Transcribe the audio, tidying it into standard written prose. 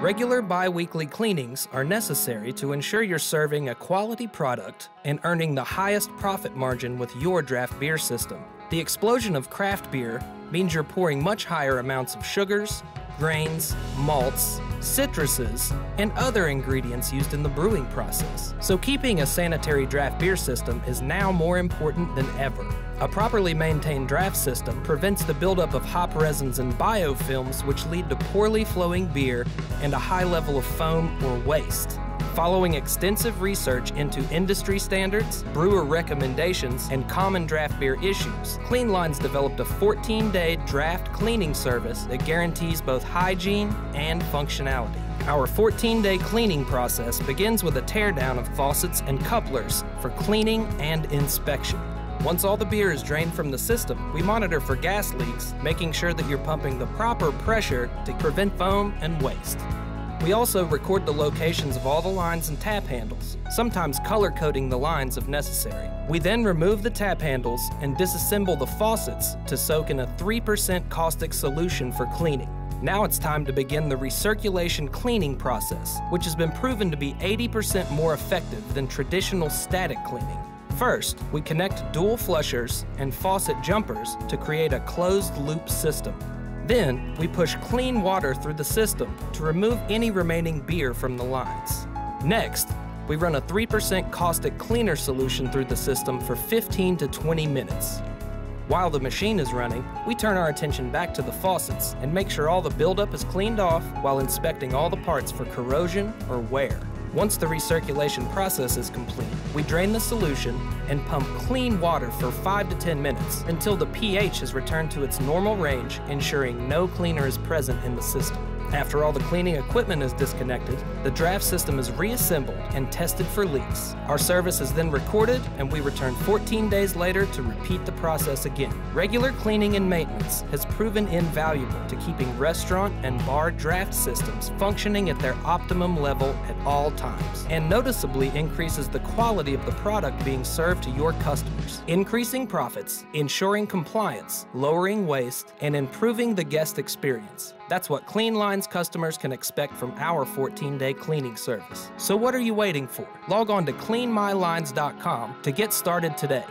Regular bi-weekly cleanings are necessary to ensure you're serving a quality product and earning the highest profit margin with your draft beer system. The explosion of craft beer means you're pouring much higher amounts of sugars, grains, malts, citruses, and other ingredients used in the brewing process. So keeping a sanitary draft beer system is now more important than ever. A properly maintained draft system prevents the buildup of hop resins and biofilms, which lead to poorly flowing beer and a high level of foam or waste. Following extensive research into industry standards, brewer recommendations, and common draft beer issues, Clean Lines developed a 14-day draft cleaning service that guarantees both hygiene and functionality. Our 14-day cleaning process begins with a teardown of faucets and couplers for cleaning and inspection. Once all the beer is drained from the system, we monitor for gas leaks, making sure that you're pumping the proper pressure to prevent foam and waste. We also record the locations of all the lines and tap handles, sometimes color-coding the lines if necessary. We then remove the tap handles and disassemble the faucets to soak in a 3% caustic solution for cleaning. Now it's time to begin the recirculation cleaning process, which has been proven to be 80% more effective than traditional static cleaning. First, we connect dual flushers and faucet jumpers to create a closed-loop system. Then, we push clean water through the system to remove any remaining beer from the lines. Next, we run a 3% caustic cleaner solution through the system for 15 to 20 minutes. While the machine is running, we turn our attention back to the faucets and make sure all the buildup is cleaned off while inspecting all the parts for corrosion or wear. Once the recirculation process is complete, we drain the solution and pump clean water for 5 to 10 minutes until the pH has returned to its normal range, ensuring no cleaner is present in the system. After all the cleaning equipment is disconnected, the draft system is reassembled and tested for leaks. Our service is then recorded, and we return 14 days later to repeat the process again. Regular cleaning and maintenance has proven invaluable to keeping restaurant and bar draft systems functioning at their optimum level at all times, and noticeably increases the quality of the product being served to your customers, increasing profits, ensuring compliance, lowering waste, and improving the guest experience. That's what Clean Lines customers can expect from our 14-day cleaning service. So what are you waiting for? Log on to cleanmylines.com to get started today.